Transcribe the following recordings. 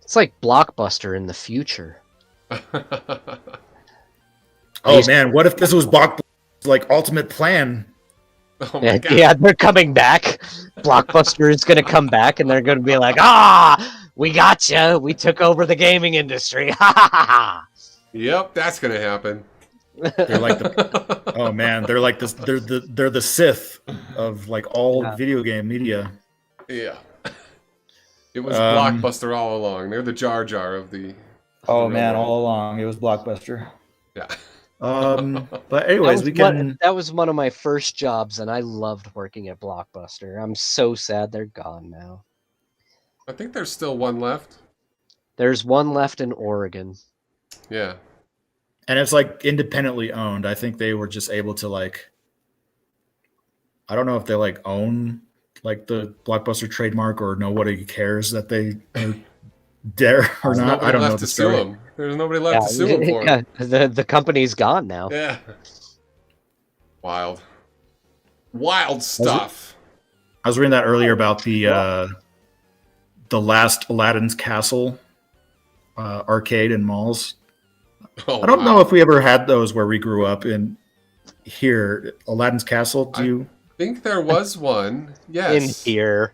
It's like Blockbuster in the future. Oh man, what if this was Blockbuster's like ultimate plan? Oh my god. Yeah, they're coming back. Blockbuster is going to come back, and they're going to be like, we got you. We took over the gaming industry. Ha ha ha ha. Yep, that's gonna happen. They're like oh man, they're like this. They're the Sith of like all video game media. Yeah. It was Blockbuster all along. They're the Jar Jar of the. Oh man, all along it was Blockbuster. Yeah. But anyways, that was one of my first jobs, and I loved working at Blockbuster. I'm so sad they're gone now. I think there's still one left. There's one left in Oregon. Yeah. And it's like independently owned. I think they were just able to like, I don't know if they like own like the Blockbuster trademark or nobody cares that they dare or not. I don't know the story. Them. There's nobody left to sue them for. Yeah, the company's gone now. Yeah. Wild stuff. I was reading that earlier about the last Aladdin's Castle arcade in malls. Oh, I don't know if we ever had those where we grew up in here. Aladdin's Castle. I think there was one. Yes. In here.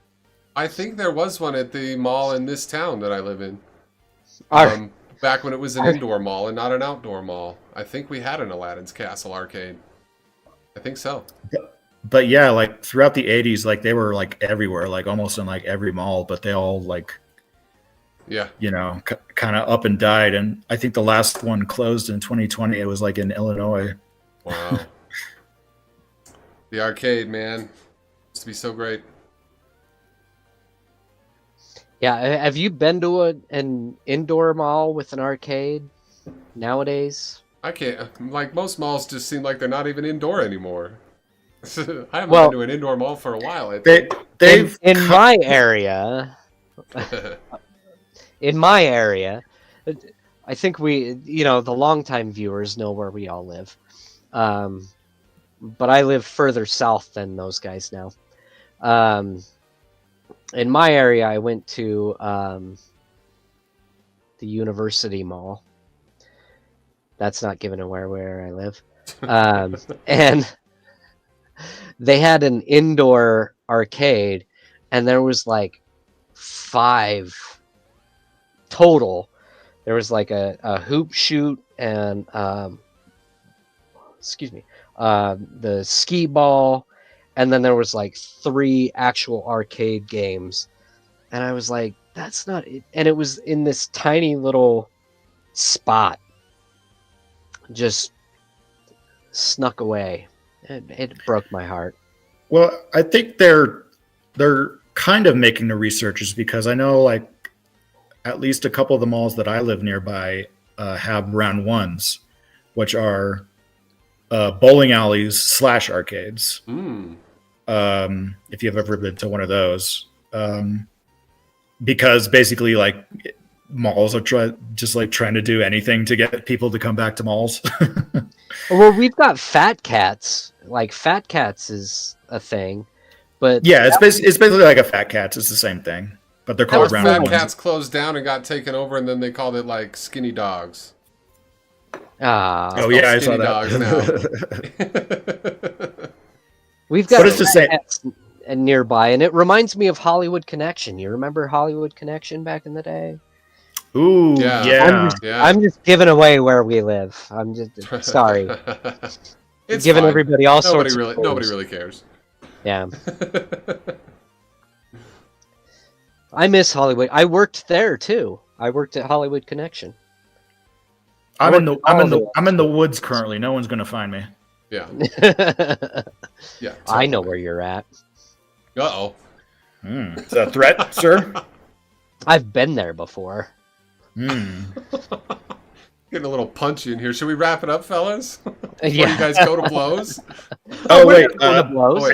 I think there was one at the mall in this town that I live in. Back when it was an indoor mall and not an outdoor mall. I think we had an Aladdin's Castle arcade. I think so. But yeah, like throughout the 80s, like they were like everywhere, like almost in like every mall, but they all like, yeah, you know, kind of up and died. And I think the last one closed in 2020. It was like in Illinois. Wow. The arcade, man. Used to be so great. Yeah, have you been to an indoor mall with an arcade nowadays? I can't. Like, most malls just seem like they're not even indoor anymore. I haven't been to an indoor mall for a while. I think. In my area, I think the longtime viewers know where we all live. But I live further south than those guys now. In my area, I went to the University Mall. That's not giving away where I live. And they had an indoor arcade, and there was like 5 total. There was like a hoop shoot and the skee ball, and then there was like 3 actual arcade games. And I was like, that's not it. And it was in this tiny little spot, just snuck away. It broke my heart. Well, I think they're kind of making the researches, because I know like at least a couple of the malls that I live nearby have round ones, which are bowling alleys / arcades. If you've ever been to one of those, because basically like malls are trying to do anything to get people to come back to malls. Well, we've got Fat Cats. Like Fat Cats is a thing, but yeah, it's basically like a Fat Cats. It's the same thing, but they're called round Fat ones. Cats closed down and got taken over, and then they called it like Skinny Dogs. Oh yeah, I saw that. We've got Fat Cats nearby, and it reminds me of Hollywood Connection. You remember Hollywood Connection back in the day? Ooh, yeah. I'm just giving away where we live. I'm just sorry. It's giving fine. everybody all sorts of nobody really cares. Yeah. I miss Hollywood. I worked there too. I worked at Hollywood Connection. I'm in the woods currently. No one's gonna find me. Yeah. Yeah. Totally. I know where you're at. Uh-oh. Is that a threat, sir? I've been there before. Getting a little punchy in here. Should we wrap it up, fellas? Before Yeah. you guys go to blows? Oh wait, blows.